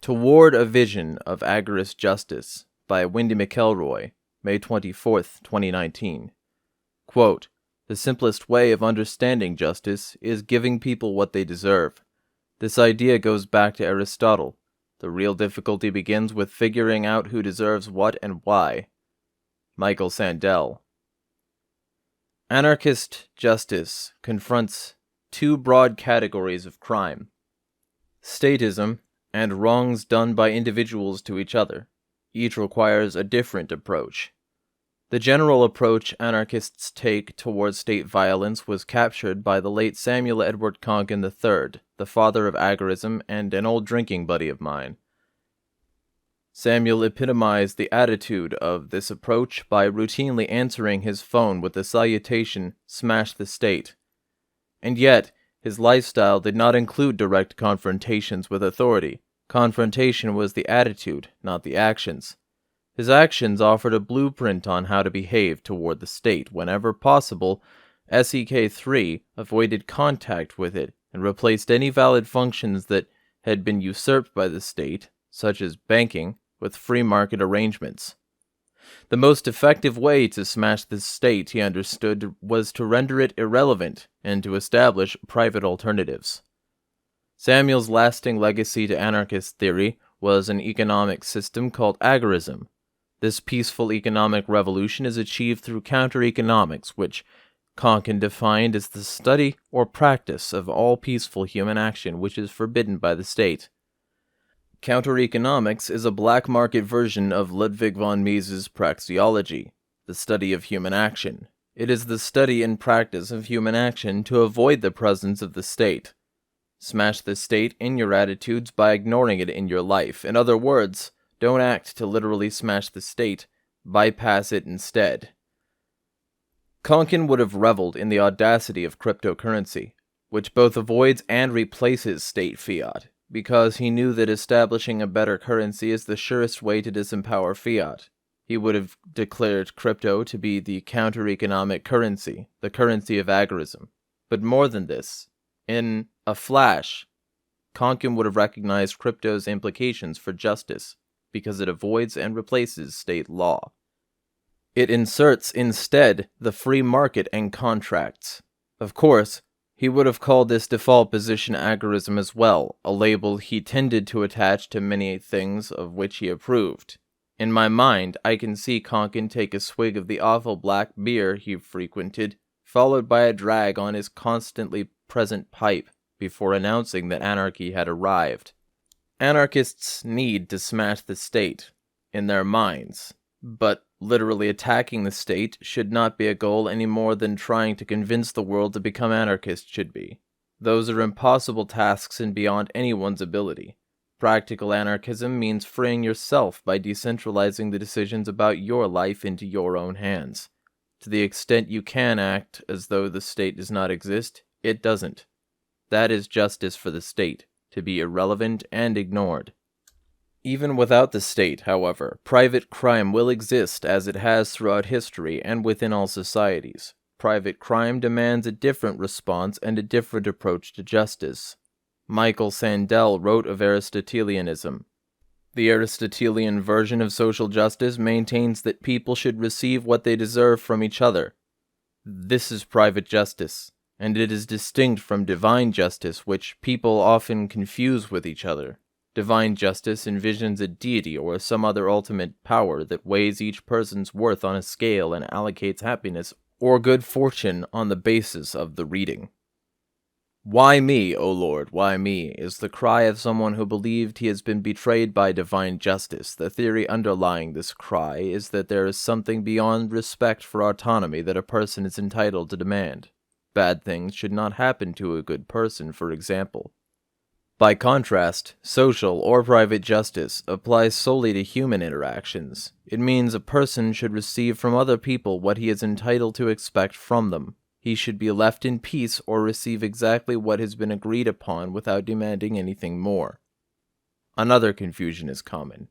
Toward a Vision of Agorist Justice by Wendy McElroy, May 24th, 2019. Quote, "The simplest way of understanding justice is giving people what they deserve. This idea goes back to Aristotle. The real difficulty begins with figuring out who deserves what and why." Michael Sandel. Anarchist justice confronts two broad categories of crime: statism and wrongs done by individuals to each other. Each requires a different approach. The general approach anarchists take towards state violence was captured by the late Samuel Edward Konkin III, the father of agorism and an old drinking buddy of mine. Samuel epitomized the attitude of this approach by routinely answering his phone with the salutation, "Smash the state." And yet, his lifestyle did not include direct confrontations with authority. Confrontation was the attitude, not the actions. His actions offered a blueprint on how to behave toward the state. Whenever possible, SEK3 avoided contact with it and replaced any valid functions that had been usurped by the state, such as banking, with free market arrangements. The most effective way to smash the state, he understood, was to render it irrelevant and to establish private alternatives. Samuel's lasting legacy to anarchist theory was an economic system called agorism. This peaceful economic revolution is achieved through counter-economics, which Konkin defined as the study or practice of all peaceful human action which is forbidden by the state. Counter-economics is a black market version of Ludwig von Mises's praxeology, the study of human action. It is the study and practice of human action to avoid the presence of the state. Smash the state in your attitudes by ignoring it in your life. In other words, don't act to literally smash the state, bypass it instead. Konkin would have reveled in the audacity of cryptocurrency, which both avoids and replaces state fiat, because he knew that establishing a better currency is the surest way to disempower fiat. He would have declared crypto to be the counter-economic currency, the currency of agorism. But more than this, in a flash, Konkin would have recognized crypto's implications for justice, because it avoids and replaces state law. It inserts instead the free market and contracts. Of course, he would have called this default position agorism as well, a label he tended to attach to many things of which he approved. In my mind, I can see Konkin take a swig of the awful black beer he frequented, followed by a drag on his constantly present pipe, before announcing that anarchy had arrived. Anarchists need to smash the state, in their minds, but literally attacking the state should not be a goal any more than trying to convince the world to become anarchist should be. Those are impossible tasks and beyond anyone's ability. Practical anarchism means freeing yourself by decentralizing the decisions about your life into your own hands. To the extent you can act as though the state does not exist, it doesn't. That is justice for the state, to be irrelevant and ignored. Even without the state, however, private crime will exist as it has throughout history and within all societies. Private crime demands a different response and a different approach to justice. Michael Sandel wrote of Aristotelianism. The Aristotelian version of social justice maintains that people should receive what they deserve from each other. This is private justice, and it is distinct from divine justice, which people often confuse with each other. Divine justice envisions a deity or some other ultimate power that weighs each person's worth on a scale and allocates happiness or good fortune on the basis of the reading. "Why me, O Lord, why me?" is the cry of someone who believed he has been betrayed by divine justice. The theory underlying this cry is that there is something beyond respect for autonomy that a person is entitled to demand. Bad things should not happen to a good person, for example. By contrast, social or private justice applies solely to human interactions. It means a person should receive from other people what he is entitled to expect from them. He should be left in peace or receive exactly what has been agreed upon without demanding anything more. Another confusion is common.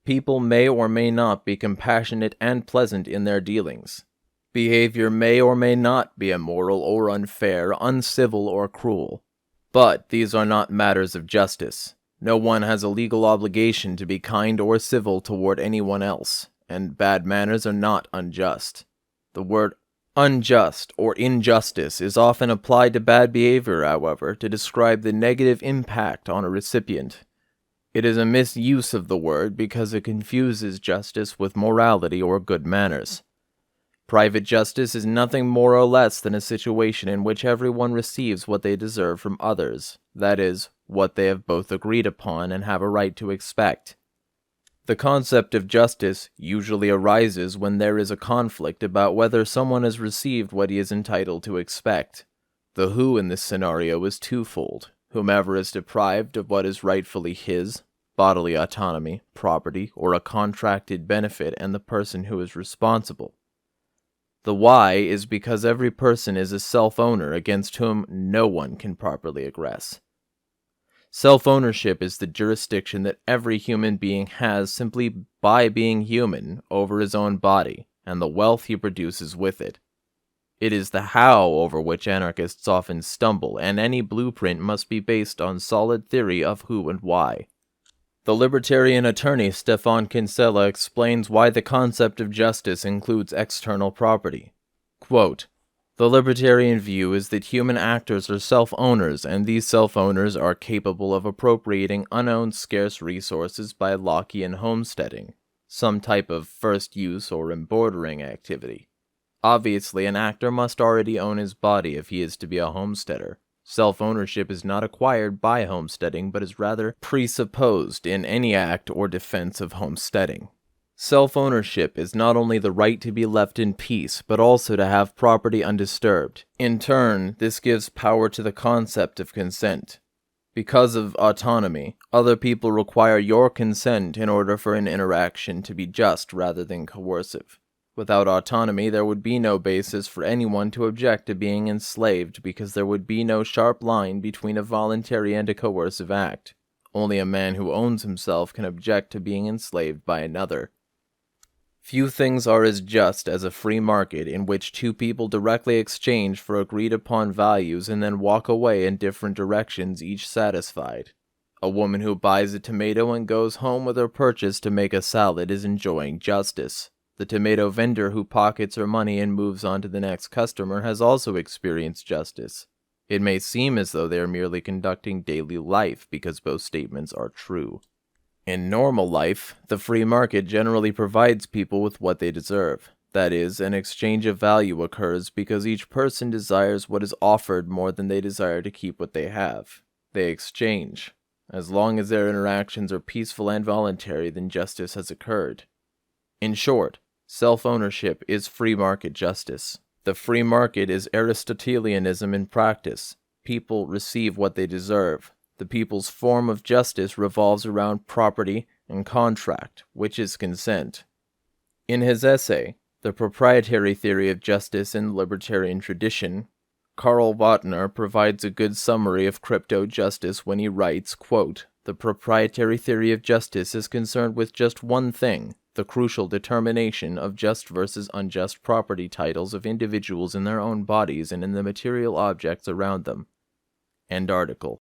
People may or may not be compassionate and pleasant in their dealings. Behavior may or may not be immoral or unfair, uncivil or cruel. But these are not matters of justice. No one has a legal obligation to be kind or civil toward anyone else, and bad manners are not unjust. The word unjust or injustice is often applied to bad behavior, however, to describe the negative impact on a recipient. It is a misuse of the word because it confuses justice with morality or good manners. Private justice is nothing more or less than a situation in which everyone receives what they deserve from others, that is, what they have both agreed upon and have a right to expect. The concept of justice usually arises when there is a conflict about whether someone has received what he is entitled to expect. The who in this scenario is twofold: whomever is deprived of what is rightfully his, bodily autonomy, property, or a contracted benefit, and the person who is responsible. The why is because every person is a self-owner against whom no one can properly aggress. Self-ownership is the jurisdiction that every human being has simply by being human over his own body and the wealth he produces with it. It is the how over which anarchists often stumble, and any blueprint must be based on solid theory of who and why. The libertarian attorney Stefan Kinsella explains why the concept of justice includes external property. Quote, "The libertarian view is that human actors are self-owners, and these self-owners are capable of appropriating unowned scarce resources by Lockean homesteading, some type of first use or embordering activity. Obviously, an actor must already own his body if he is to be a homesteader. Self-ownership is not acquired by homesteading, but is rather presupposed in any act or defense of homesteading. Self-ownership is not only the right to be left in peace, but also to have property undisturbed. In turn, this gives power to the concept of consent. Because of autonomy, other people require your consent in order for an interaction to be just rather than coercive. Without autonomy, there would be no basis for anyone to object to being enslaved because there would be no sharp line between a voluntary and a coercive act. Only a man who owns himself can object to being enslaved by another. Few things are as just as a free market in which two people directly exchange for agreed-upon values and then walk away in different directions, each satisfied. A woman who buys a tomato and goes home with her purchase to make a salad is enjoying justice. The tomato vendor who pockets her money and moves on to the next customer has also experienced justice. It may seem as though they are merely conducting daily life because both statements are true. In normal life, the free market generally provides people with what they deserve. That is, an exchange of value occurs because each person desires what is offered more than they desire to keep what they have. They exchange. As long as their interactions are peaceful and voluntary, then justice has occurred. In short, self-ownership is free market justice. The free market is Aristotelianism in practice. People receive what they deserve. The people's form of justice revolves around property and contract, which is consent. In his essay, The Proprietary Theory of Justice in the Libertarian Tradition, Karl Wagner provides a good summary of crypto-justice when he writes, quote, "The proprietary theory of justice is concerned with just one thing, the crucial determination of just versus unjust property titles of individuals in their own bodies and in the material objects around them." End article.